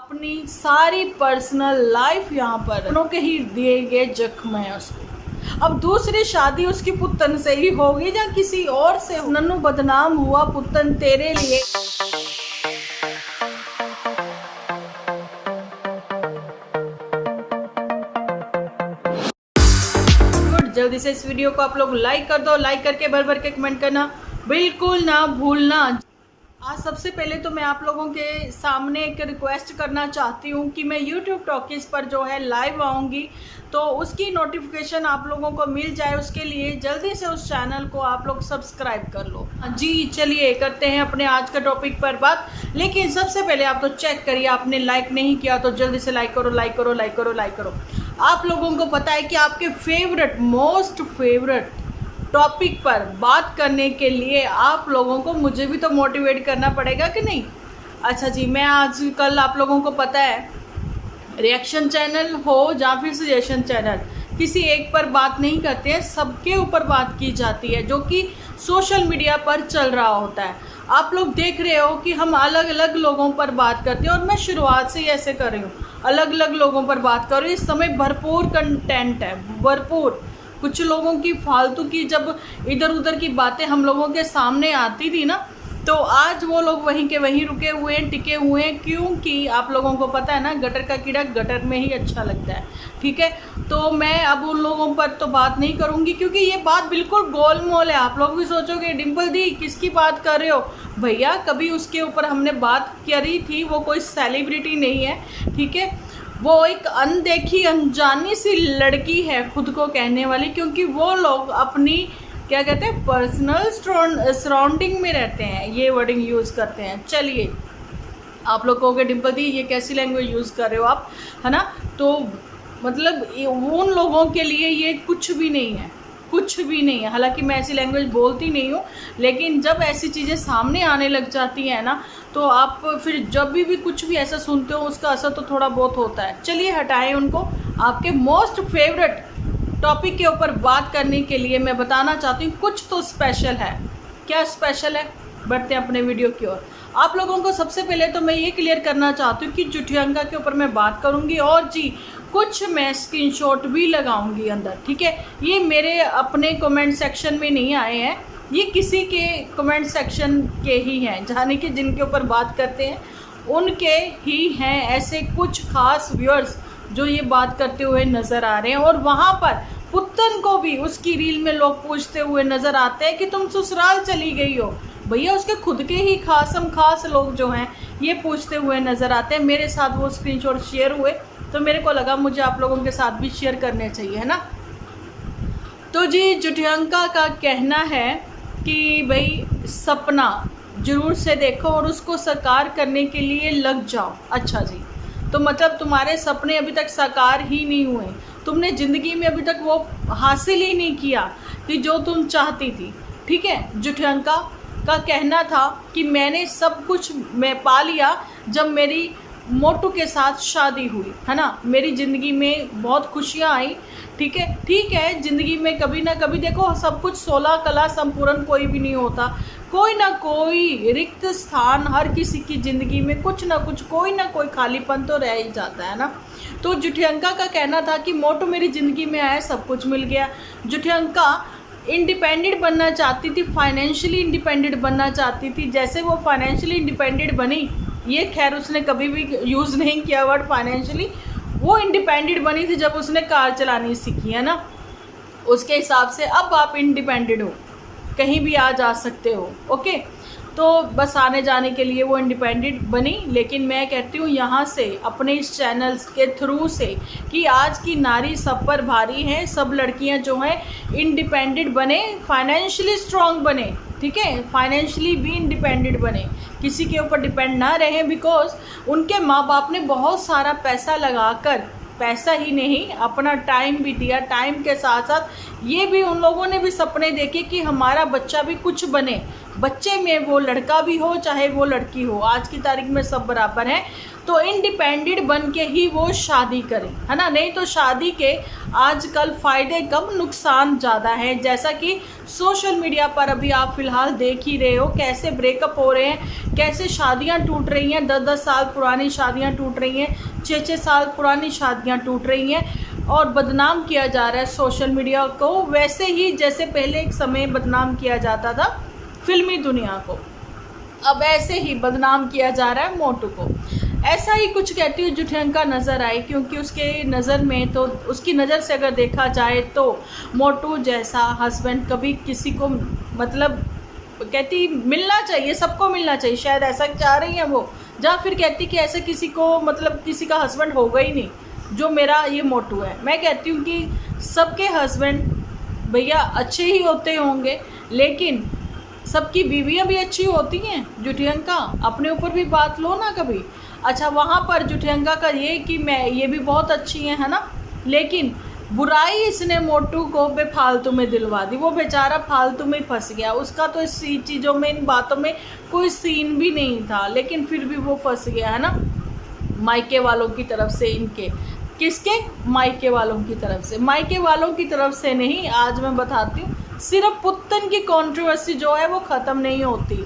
अपनी सारी personal life यहाँ पर अपनों के ही दिए गए जख्म है उसको। अब दूसरी शादी उसकी पुतन से ही होगी या किसी और से। नन्नू बदनाम हुआ पुतन तेरे लिए। जल्दी से इस वीडियो को आप लोग लाइक कर दो। लाइक करके भर भर के कमेंट करना बिल्कुल ना भूलना। आज सबसे पहले तो मैं आप लोगों के सामने एक रिक्वेस्ट करना चाहती हूँ कि मैं YouTube टॉकीज़ पर जो है लाइव आऊँगी, तो उसकी नोटिफिकेशन आप लोगों को मिल जाए। उसके लिए जल्दी से उस चैनल को आप लोग सब्सक्राइब कर लो। जी चलिए करते हैं अपने आज का टॉपिक पर बात। लेकिन सबसे पहले आप तो चेक करिए, आपने लाइक नहीं किया तो जल्दी से लाइक करो, लाइक करो, लाइक करो, लाइक करो। आप लोगों को पता है कि आपके फेवरेट मोस्ट फेवरेट टॉपिक पर बात करने के लिए आप लोगों को मुझे भी तो मोटिवेट करना पड़ेगा कि नहीं। अच्छा जी, मैं आज कल आप लोगों को पता है रिएक्शन चैनल हो या फिर सजेशन चैनल, किसी एक पर बात नहीं करते हैं, सबके ऊपर बात की जाती है जो कि सोशल मीडिया पर चल रहा होता है। आप लोग देख रहे हो कि हम अलग अलग लोगों पर बात करते हैं और मैं शुरुआत से ही ऐसे कर रही हूँ, अलग अलग लोगों पर बात कर रही हूँ। इस समय भरपूर कंटेंट है, भरपूर। कुछ लोगों की फालतू की जब इधर उधर की बातें हम लोगों के सामने आती थी ना, तो आज वो लोग वहीं के वहीं रुके हुए हैं, टिके हुए हैं। क्योंकि आप लोगों को पता है ना, गटर का कीड़ा गटर में ही अच्छा लगता है। ठीक है, तो मैं अब उन लोगों पर तो बात नहीं करूंगी क्योंकि ये बात बिल्कुल गोलमोल है। आप लोग भी सोचोगे डिम्पल दी किसकी बात कर रहे हो भैया, कभी उसके ऊपर हमने बात करी थी। वो कोई सेलिब्रिटी नहीं है, ठीक है, वो एक अनदेखी अनजानी सी लड़की है खुद को कहने वाली। क्योंकि वो लोग अपनी क्या कहते हैं पर्सनल सराउंडिंग में रहते हैं, ये वर्डिंग यूज़ करते हैं। चलिए आप लोग कहोगे डिम्पल दी ये कैसी लैंग्वेज यूज़ कर रहे हो आप, है ना। तो मतलब उन लोगों के लिए ये कुछ भी नहीं है, कुछ भी नहीं है। हालांकि मैं ऐसी लैंग्वेज बोलती नहीं हूँ, लेकिन जब ऐसी चीज़ें सामने आने लग जाती हैं ना, तो आप फिर जब भी कुछ भी ऐसा सुनते हो उसका असर तो थोड़ा बहुत होता है। चलिए हटाएं उनको। आपके मोस्ट फेवरेट टॉपिक के ऊपर बात करने के लिए मैं बताना चाहती हूँ कुछ तो स्पेशल है। क्या स्पेशल है, बढ़ते हैं अपने वीडियो की ओर। आप लोगों को सबसे पहले तो मैं ये क्लियर करना चाहती हूँ कि जुठियंका के ऊपर मैं बात करूँगी और जी कुछ मैं स्क्रीनशॉट भी लगाऊंगी अंदर। ठीक है, ये मेरे अपने कमेंट सेक्शन में नहीं आए हैं, ये किसी के कमेंट सेक्शन के ही हैं, जाने कि जिनके ऊपर बात करते हैं उनके ही हैं ऐसे कुछ खास व्यूअर्स जो ये बात करते हुए नज़र आ रहे हैं। और वहाँ पर पुत्तन को भी उसकी रील में लोग पूछते हुए नज़र आते हैं कि तुम ससुराल चली गई हो। भैया उसके खुद के ही खास लोग जो हैं ये पूछते हुए नज़र आते हैं। मेरे साथ वो स्क्रीनशॉट शेयर हुए तो मेरे को लगा मुझे आप लोगों के साथ भी शेयर करने चाहिए, है ना। तो जी जुठियंका का कहना है कि भाई सपना जरूर से देखो और उसको साकार करने के लिए लग जाओ। अच्छा जी, तो मतलब तुम्हारे सपने अभी तक साकार ही नहीं हुए, तुमने ज़िंदगी में अभी तक वो हासिल ही नहीं किया कि जो तुम चाहती थी। ठीक है, जुठियंका का कहना था कि मैंने सब कुछ मैं पा लिया जब मेरी मोटू के साथ शादी हुई, है ना। मेरी ज़िंदगी में बहुत खुशियाँ आई। ठीक है, ज़िंदगी में कभी ना कभी देखो सब कुछ 16 कला संपूर्ण कोई भी नहीं होता। कोई ना कोई रिक्त स्थान हर किसी की ज़िंदगी में कुछ ना कुछ, कोई ना कोई खालीपन तो रह ही जाता है ना। तो जुठियंका का कहना था कि मोटू मेरी ज़िंदगी में आया, सब कुछ मिल गया। जुठियंका इंडिपेंडेंट बनना चाहती थी, फाइनेंशियली इंडिपेंडेंट बनना चाहती थी। जैसे वो फाइनेंशियली इंडिपेंडेंट बनी, ये खैर उसने कभी भी यूज़ नहीं किया वर्ड फाइनेंशियली, वो इंडिपेंडेंट बनी थी जब उसने कार चलानी सीखी, है ना। उसके हिसाब से अब आप इंडिपेंडेंट हो, कहीं भी आ जा सकते हो। ओके, तो बस आने जाने के लिए वो इंडिपेंडेंट बनी। लेकिन मैं कहती हूँ यहाँ से अपने इस चैनल्स के थ्रू से कि आज की नारी सब पर भारी है, सब लड़कियाँ जो हैं इंडिपेंडेंट बने, फाइनेंशियली स्ट्रॉन्ग बने। ठीक है, फाइनेंशियली भी इंडिपेंडेंट बने, किसी के ऊपर डिपेंड ना रहें। बिकॉज उनके माँ बाप ने बहुत सारा पैसा लगाकर, पैसा ही नहीं अपना टाइम भी दिया, टाइम के साथ साथ ये भी उन लोगों ने भी सपने देखे कि हमारा बच्चा भी कुछ बने। बच्चे में वो लड़का भी हो चाहे वो लड़की हो, आज की तारीख में सब बराबर हैं। तो इंडिपेंडेंट बन के ही वो शादी करें, है ना। नहीं तो शादी के आजकल फ़ायदे कम नुकसान ज़्यादा है। जैसा कि सोशल मीडिया पर अभी आप फ़िलहाल देख ही रहे हो कैसे ब्रेकअप हो रहे हैं, कैसे शादियां टूट रही हैं, 10-10 साल पुरानी शादियां टूट रही हैं, 6-6 साल पुरानी शादियां टूट रही हैं और बदनाम किया जा रहा है सोशल मीडिया को, वैसे ही जैसे पहले एक समय बदनाम किया जाता था फिल्मी दुनिया को, अब ऐसे ही बदनाम किया जा रहा है मोटू को। ऐसा ही कुछ कहती हुई जुठियंका नज़र आई, क्योंकि उसके नज़र में तो, उसकी नज़र से अगर देखा जाए तो मोटू जैसा हस्बैंड कभी किसी को, मतलब कहती मिलना चाहिए, सबको मिलना चाहिए, शायद ऐसा चाह रही हैं वो, या फिर कहती कि ऐसे किसी को, मतलब किसी का हस्बैंड होगा ही नहीं जो मेरा ये मोटू है। मैं कहती हूँ कि सबके हस्बैंड भैया अच्छे ही होते होंगे, लेकिन सबकी बीवियां भी अच्छी होती हैं। जुठियंका अपने ऊपर भी बात लो ना कभी। अच्छा, वहाँ पर जुठियंका का ये कि मैं ये भी बहुत अच्छी हैं, है ना, लेकिन बुराई इसने मोटू को बेफालतू में दिलवा दी। वो बेचारा फालतू में फंस गया, उसका तो इस चीज़ों में, इन बातों में कोई सीन भी नहीं था, लेकिन फिर भी वो फंस गया, है ना, मायके वालों की तरफ से। इनके किसके? मायके वालों की तरफ से। मायके वालों की तरफ से नहीं, आज मैं बताती हूँ, सिर्फ पुत्तन की कंट्रोवर्सी जो है वो ख़त्म नहीं होती।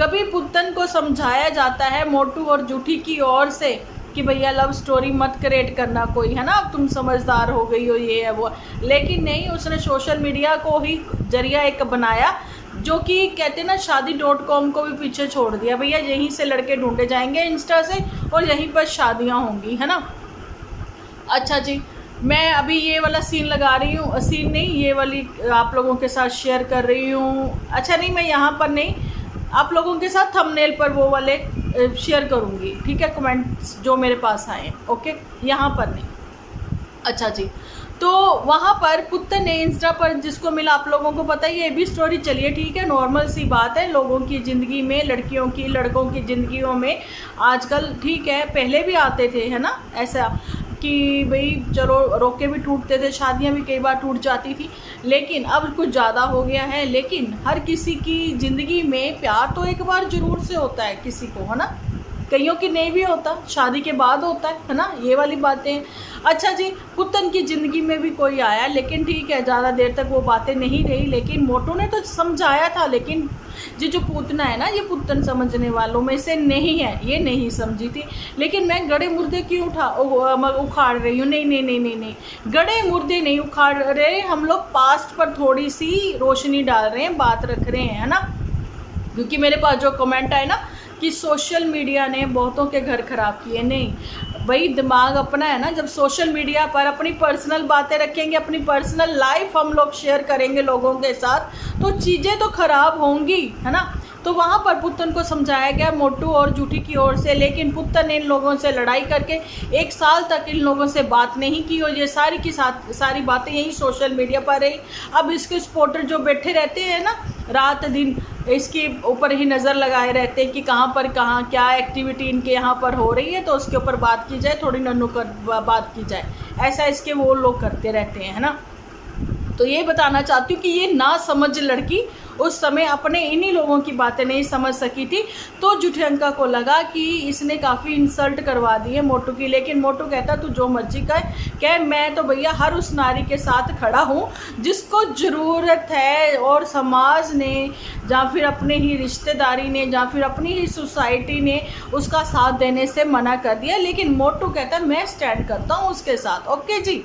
कभी पुत्तन को समझाया जाता है मोटू और जूठी की ओर से कि भैया लव स्टोरी मत क्रिएट करना कोई, है ना, अब तुम समझदार हो गई हो, ये है वो, लेकिन नहीं, उसने सोशल मीडिया को ही जरिया एक बनाया, जो कि कहते हैं ना शादी.com को भी पीछे छोड़ दिया। भैया यहीं से लड़के ढूंढे जाएंगे इंस्टा से और यहीं पर शादियाँ होंगी, है ना। अच्छा जी, मैं अभी ये वाला सीन लगा रही हूँ, सीन नहीं, ये वाली आप लोगों के साथ शेयर कर रही हूँ। अच्छा नहीं, मैं यहाँ पर नहीं, आप लोगों के साथ थंबनेल पर वो वाले शेयर करूँगी, ठीक है, कमेंट्स जो मेरे पास आए, ओके, यहाँ पर नहीं। अच्छा जी, तो वहाँ पर पुत्तन ने इंस्टा पर, जिसको मिला आप लोगों को पता ही है, ये भी स्टोरी चलिए ठीक है, नॉर्मल सी बात है लोगों की ज़िंदगी में, लड़कियों की, लड़कों की ज़िंदगियों में आजकल, ठीक है, पहले भी आते थे, है ना, ऐसा कि भाई चलो रोके भी टूटते थे, शादियां भी कई बार टूट जाती थी, लेकिन अब कुछ ज़्यादा हो गया है। लेकिन हर किसी की ज़िंदगी में प्यार तो एक बार ज़रूर से होता है किसी को, है ना, कईयों की नहीं भी होता, शादी के बाद होता है ना, ये वाली बातें। अच्छा जी, पुत्तन की ज़िंदगी में भी कोई आया, लेकिन ठीक है, ज़्यादा देर तक वो बातें नहीं रही, लेकिन मोटू ने तो समझाया था, लेकिन ये जो पूतना है ना, ये पुत्तन समझने वालों में से नहीं है, ये नहीं समझी थी। लेकिन मैं गड़े मुर्दे क्यों उखाड़ रही हूँ? नहीं नहीं नहीं नहीं नहीं, गड़े मुर्दे नहीं उखाड़ रहे, हम लोग पास्ट पर थोड़ी सी रोशनी डाल रहे हैं, बात रख रहे हैं, है ना। क्योंकि मेरे पास जो कमेंट आए ना कि सोशल मीडिया ने बहुतों के घर ख़राब किए, नहीं भाई, दिमाग अपना है ना, जब सोशल मीडिया पर अपनी पर्सनल बातें रखेंगे, अपनी पर्सनल लाइफ हम लोग शेयर करेंगे लोगों के साथ, तो चीज़ें तो ख़राब होंगी, है ना। तो वहाँ पर पुत्तन को समझाया गया मोटू और जूठी की ओर से, लेकिन पुत्तन ने इन लोगों से लड़ाई करके 1 साल तक इन लोगों से बात नहीं की, और ये सारी की सारी बातें यही सोशल मीडिया पर रही। अब इसके सपोर्टर जो बैठे रहते हैं ना, रात दिन इसके ऊपर ही नज़र लगाए रहते हैं कि कहाँ पर कहाँ क्या एक्टिविटी इनके यहाँ पर हो रही है, तो उसके ऊपर बात की जाए, थोड़ी नन्नू कर बात की जाए, ऐसा इसके वो लोग करते रहते हैं, है ना। तो ये बताना चाहती हूँ कि ये ना समझ लड़की उस समय अपने इन्हीं लोगों की बातें नहीं समझ सकी थी, तो जुठियंका को लगा कि इसने काफ़ी इंसल्ट करवा दी है मोटू की। लेकिन मोटू कहता तू जो मर्जी कह, मैं तो भैया हर उस नारी के साथ खड़ा हूँ जिसको ज़रूरत है, और समाज ने या फिर अपने ही रिश्तेदारी ने या फिर अपनी ही सोसाइटी ने उसका साथ देने से मना कर दिया, लेकिन मोटू कहता मैं स्टैंड करता हूँ उसके साथ। ओके जी,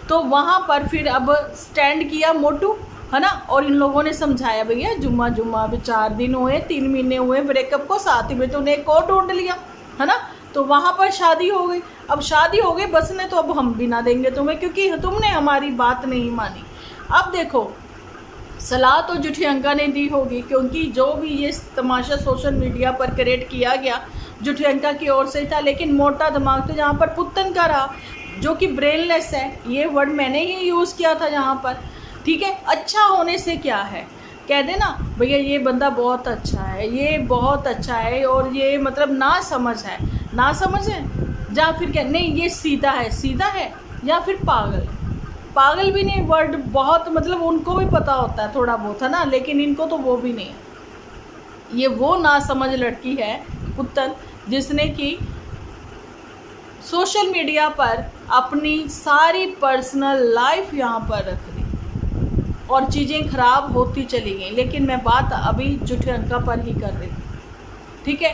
तो वहाँ पर फिर अब स्टैंड किया मोटू, है ना, और इन लोगों ने समझाया भैया जुम्मा अभी 4 दिन हुए, 3 महीने हुए ब्रेकअप को, साथ ही में तूने एक और ढूंढ लिया, है ना। तो वहाँ पर शादी हो गई। अब शादी हो गई बस ने, तो अब हम भी ना देंगे तुम्हें, क्योंकि तुमने हमारी बात नहीं मानी। अब देखो, सलाह तो जुठियंका ने दी होगी, क्योंकि जो भी ये तमाशा सोशल मीडिया पर क्रिएट किया गया जुठियंका की ओर से था, लेकिन मोटा दिमाग तो जहाँ पर पुत्तन का रहा, जो कि ब्रेनलेस है, ये वर्ड मैंने ही यूज़ किया था यहाँ पर, ठीक है। अच्छा होने से क्या है, कह देना भैया ये बंदा बहुत अच्छा है, ये बहुत अच्छा है, और ये मतलब ना समझ है, ना समझ है, या फिर क्या, नहीं ये सीधा है, या फिर पागल भी नहीं, वर्ड बहुत मतलब उनको भी पता होता है थोड़ा बहुत, है ना, लेकिन इनको तो वो भी नहीं है। ये वो ना समझ लड़की है पुत्तन, जिसने कि सोशल मीडिया पर अपनी सारी पर्सनल लाइफ यहाँ पर रख दी और चीज़ें ख़राब होती चली गई। लेकिन मैं बात अभी जुठियंका पर ही कर रही हूँ, ठीक है।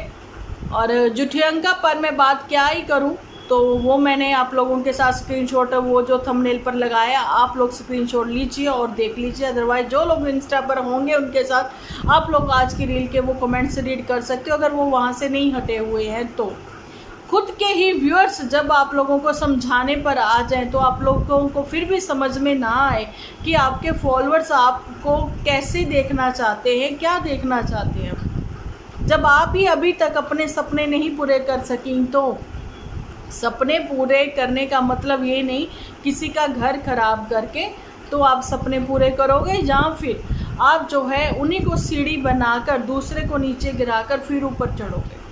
और जुठियंका पर मैं बात क्या ही करूँ, तो वो मैंने आप लोगों के साथ स्क्रीनशॉट वो जो थंबनेल पर लगाया, आप लोग स्क्रीनशॉट लीजिए और देख लीजिए। अदरवाइज जो लोग इंस्टा पर होंगे उनके साथ आप लोग आज की रील के वो कमेंट्स रीड कर सकते हो, अगर वो वहाँ से नहीं हटे हुए हैं तो। खुद के ही व्यूअर्स जब आप लोगों को समझाने पर आ जाएं तो आप लोगों को फिर भी समझ में ना आए कि आपके फॉलोअर्स आपको कैसे देखना चाहते हैं, क्या देखना चाहते हैं। जब आप ही अभी तक अपने सपने नहीं पूरे कर सकें, तो सपने पूरे करने का मतलब ये नहीं किसी का घर खराब करके तो आप सपने पूरे करोगे, या फिर आप जो है उन्हीं को सीढ़ी बनाकर दूसरे को नीचे गिराकर फिर ऊपर चढ़ोगे।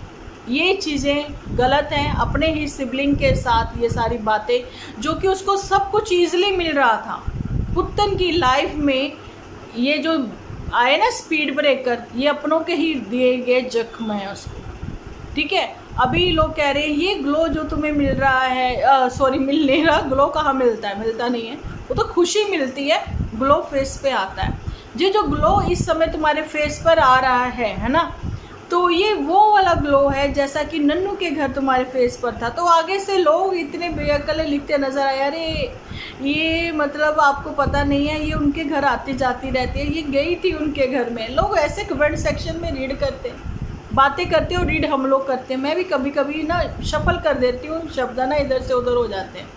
ये चीज़ें गलत हैं। अपने ही सिबलिंग के साथ ये सारी बातें, जो कि उसको सब कुछ ईजिली मिल रहा था, पुत्तन की लाइफ में ये जो आए ना स्पीड ब्रेकर, ये अपनों के ही दिए गए जख्म है उसको, ठीक है। अभी लोग कह रहे हैं ये ग्लो जो तुम्हें मिल रहा है, सॉरी मिल नहीं रहा, ग्लो कहाँ मिलता है, मिलता नहीं है, वो तो खुशी मिलती है, ग्लो फेस पे आता है। ये जो ग्लो इस समय तुम्हारे फेस पर आ रहा है ना, तो ये वो वाला ग्लो है जैसा कि नन्नू के घर तुम्हारे फेस पर था। तो आगे से लोग इतने बेअक्ल लिखते नजर आए, अरे ये मतलब आपको पता नहीं है, ये उनके घर आती जाती रहती है, ये गई थी उनके घर में। लोग ऐसे कमेंट सेक्शन में रीड करते हैं, बातें करते हो, रीड हम लोग करते हैं। मैं भी कभी कभी ना शफल कर देती हूँ, शब्द ना इधर से उधर हो जाते हैं,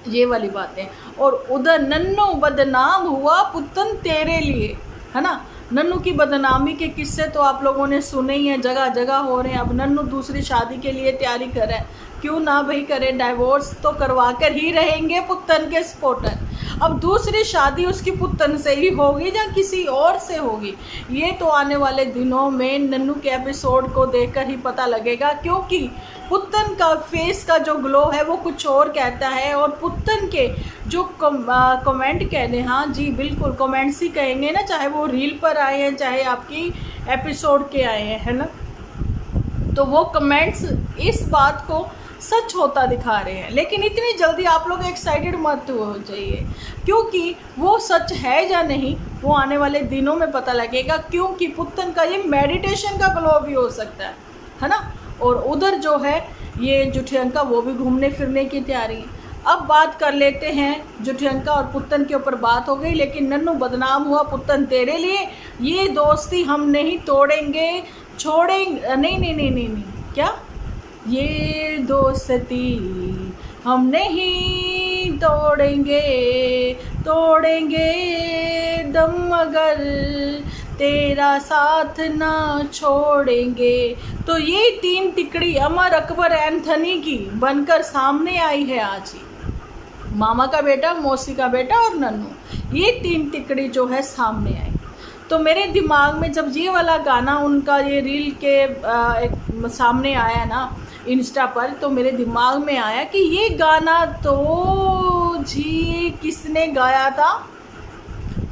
ये वाली बातें। और उधर नन्नू बदनाम हुआ पुत्तन तेरे लिए, है ना। नन्नू की बदनामी के किस्से तो आप लोगों ने सुने ही हैं, जगह जगह हो रहे हैं। अब नन्नू दूसरी शादी के लिए तैयारी कर रहा है, क्यों ना भाई करे, डाइवोर्स तो करवा कर ही रहेंगे पुत्तन के सपोर्टर। अब दूसरी शादी उसकी पुत्तन से ही होगी या किसी और से होगी, ये तो आने वाले दिनों में नन्नू के एपिसोड को देखकर ही पता लगेगा, क्योंकि पुत्तन का फेस का जो ग्लो है वो कुछ और कहता है। और पुत्तन के जो कमेंट कहने, हाँ जी बिल्कुल कमेंट्स ही कहेंगे ना, चाहे वो रील पर आए हैं चाहे आपकी एपिसोड के आए हैं, है ना। तो वो कमेंट्स इस बात को सच होता दिखा रहे हैं। लेकिन इतनी जल्दी आप लोग एक्साइटेड मत हो जाइए, क्योंकि वो सच है या नहीं वो आने वाले दिनों में पता लगेगा। क्योंकि पुत्तन का ये मेडिटेशन का ग्लो भी हो सकता है ना। और उधर जो है ये जुठियंका, वो भी घूमने फिरने की तैयारी है। अब बात कर लेते हैं, जुठियंका और पुत्तन के ऊपर बात हो गई, लेकिन नन्नू बदनाम हुआ पुत्तन तेरे लिए। ये दोस्ती हम नहीं तोड़ेंगे, छोड़ेंगे नहीं नहीं नहीं नहीं, नहीं। क्या ये दोस्ती हम नहीं तोड़ेंगे, तोड़ेंगे दम मगर तेरा साथ ना छोड़ेंगे। तो ये तीन तिकड़ी अमर अकबर एंथनी की बनकर सामने आई है आज ही। मामा का बेटा, मौसी का बेटा और नन्नू, ये तीन तिकड़ी जो है सामने आई। तो मेरे दिमाग में जब ये वाला गाना उनका ये रील के एक सामने आया ना इंस्टा पर, तो मेरे दिमाग में आया कि ये गाना तो जी किसने गाया था,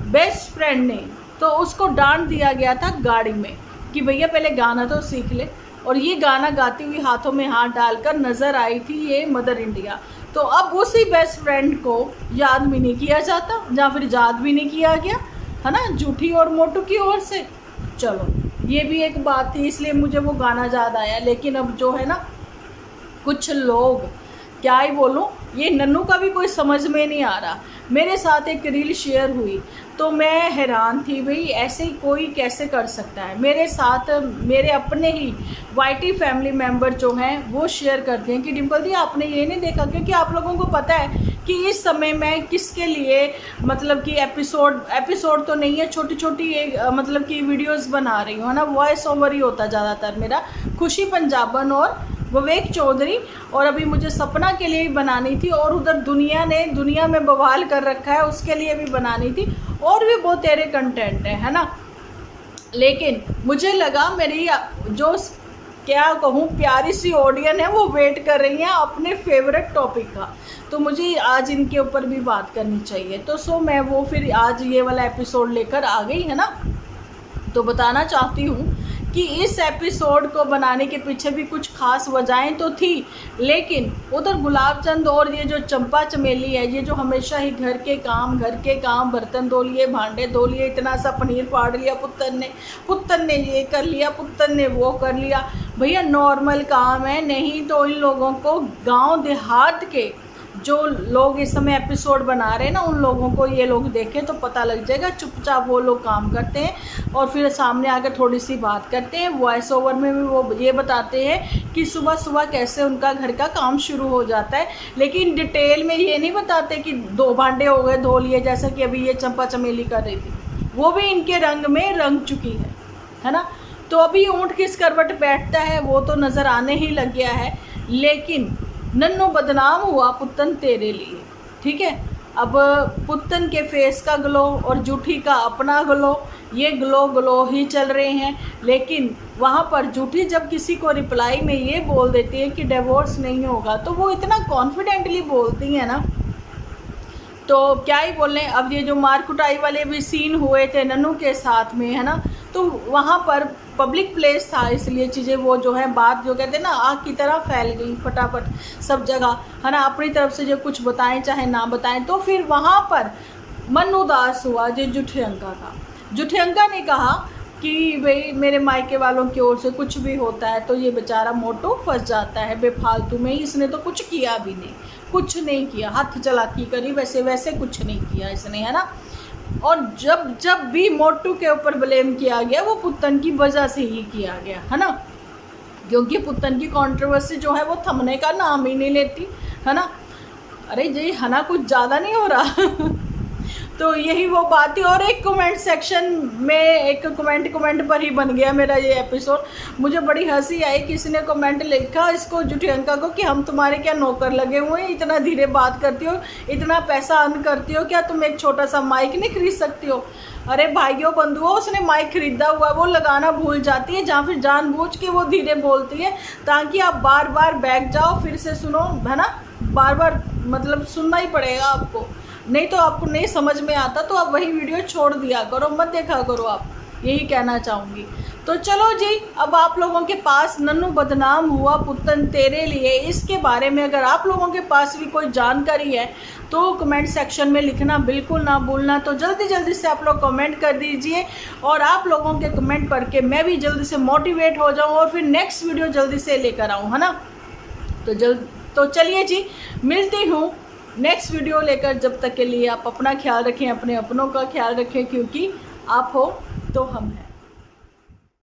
बेस्ट फ्रेंड ने। तो उसको डांट दिया गया था गाड़ी में कि भैया पहले गाना तो सीख ले। और ये गाना गाती हुई हाथों में हाथ डालकर नज़र आई थी ये मदर इंडिया। तो अब उसी बेस्ट फ्रेंड को याद भी नहीं किया जाता, या फिर याद भी नहीं किया गया, है ना, जूठी और मोटू की ओर से। चलो ये भी एक बात थी, इसलिए मुझे वो गाना याद आया। लेकिन अब जो है ना, कुछ लोग क्या ही बोलूँ, ये नन्नू का भी कोई समझ में नहीं आ रहा। मेरे साथ एक रील शेयर हुई तो मैं हैरान थी, भाई ऐसे ही कोई कैसे कर सकता है। मेरे साथ मेरे अपने ही वाईटी फैमिली मेम्बर जो हैं वो शेयर करते हैं कि डिम्पल दी आपने ये नहीं देखा, क्योंकि आप लोगों को पता है कि इस समय मैं किसके लिए मतलब कि एपिसोड तो नहीं है, छोटी छोटी मतलब कि वीडियोस बना रही हूँ, है ना। वॉइस ओवर ही होता ज़्यादातर मेरा, खुशी पंजाबन और विवेक चौधरी। और अभी मुझे सपना के लिए भी बनानी थी, और उधर दुनिया में बवाल कर रखा है उसके लिए भी बनानी थी, और भी बहुत तेरे कंटेंट है ना। लेकिन मुझे लगा मेरी जो क्या कहूँ प्यारी सी ऑडियंस है वो वेट कर रही हैं अपने फेवरेट टॉपिक का, तो मुझे आज इनके ऊपर भी बात करनी चाहिए। तो मैं वो फिर आज ये वाला एपिसोड लेकर आ गई, है ना। तो बताना चाहती हूँ कि इस एपिसोड को बनाने के पीछे भी कुछ खास वजहें तो थी, लेकिन उधर गुलाबचंद और ये जो चंपा चमेली है, ये जो हमेशा ही घर के काम, बर्तन धो लिए, भांडे धो लिए, इतना सा पनीर फाड़ लिया पुत्तर ने ये कर लिया, पुत्तर ने वो कर लिया। भैया नॉर्मल काम है, नहीं तो इन लोगों को गांव देहात के जो लोग इस समय एपिसोड बना रहे हैं ना, उन लोगों को ये लोग देखें तो पता लग जाएगा। चुपचाप वो लोग काम करते हैं और फिर सामने आकर थोड़ी सी बात करते हैं। वॉइस ओवर में भी वो ये बताते हैं कि सुबह सुबह कैसे उनका घर का काम शुरू हो जाता है, लेकिन डिटेल में ये नहीं बताते कि 2 भांडे हो गए धो लिए, जैसा कि अभी ये चंपा चमेली कर रही थी। वो भी इनके रंग में रंग चुकी है ना। तो अभी ऊँट किस करवट बैठता है वो तो नज़र आने ही लग गया है, लेकिन नन्नू बदनाम हुआ पुत्तन तेरे लिए, ठीक है। अब पुत्तन के फेस का ग्लो और जूठी का अपना ग्लो, ये ग्लो ही चल रहे हैं। लेकिन वहाँ पर जूठी जब किसी को रिप्लाई में ये बोल देती है कि डिवोर्स नहीं होगा, तो वो इतना कॉन्फिडेंटली बोलती है ना, तो क्या ही बोलें। अब ये जो मार कुटाई वाले भी सीन हुए थे नन्नू के साथ में, है ना, तो वहाँ पर पब्लिक प्लेस था, इसलिए चीज़ें वो जो है बात जो कहते हैं ना आग की तरह फैल गई फटाफट सब जगह, है ना। अपनी तरफ से जो कुछ बताएं चाहे ना बताएं, तो फिर वहाँ पर मन उदास हुआ जो जुठियंका का। जुठियंका ने कहा कि भाई मेरे मायके वालों की ओर से कुछ भी होता है तो ये बेचारा मोटू फंस जाता है बेफालतू में, इसने तो कुछ किया भी नहीं, कुछ नहीं किया, हाथ चलाकी करी, वैसे कुछ नहीं किया इसने, है ना। और जब भी मोटू के ऊपर ब्लेम किया गया वो पुत्तन की वजह से ही किया गया, है ना, क्योंकि पुत्तन की कंट्रोवर्सी जो है वो थमने का नाम ही नहीं लेती, है ना। अरे जी है ना, कुछ ज़्यादा नहीं हो रहा तो यही वो बात है। और एक कमेंट सेक्शन में एक कमेंट पर ही बन गया मेरा ये एपिसोड। मुझे बड़ी हंसी आई, किसी ने कमेंट लिखा इसको जुठियंका को कि हम तुम्हारे क्या नौकर लगे हुए हैं, इतना धीरे बात करती हो, इतना पैसा अर्न करती हो, क्या तुम एक छोटा सा माइक नहीं खरीद सकती हो। अरे भाइयों बंधुओं, उसने माइक खरीदा हुआ, वो लगाना भूल जाती है, जहाँ फिर जानबूझ के वो धीरे बोलती है ताकि आप बार बार बैठ जाओ, फिर से सुनो, है ना। बार बार मतलब सुनना ही पड़ेगा आपको, नहीं तो आपको नहीं समझ में आता तो आप वही वीडियो छोड़ दिया करो, मत देखा करो आप, यही कहना चाहूँगी। तो चलो जी, अब आप लोगों के पास नन्नू बदनाम हुआ पुत्तन तेरे लिए, इसके बारे में अगर आप लोगों के पास भी कोई जानकारी है तो कमेंट सेक्शन में लिखना बिल्कुल ना भूलना। तो जल्दी से आप लोग कमेंट कर दीजिए, और आप लोगों के कमेंट पढ़ के मैं भी जल्दी से मोटिवेट हो जाऊँ और फिर नेक्स्ट वीडियो जल्दी से लेकर आऊँ, है ना। तो चलिए जी, मिलती हूँ नेक्स्ट वीडियो लेकर। जब तक के लिए आप अपना ख्याल रखें, अपने अपनों का ख्याल रखें, क्योंकि आप हो तो हम हैं।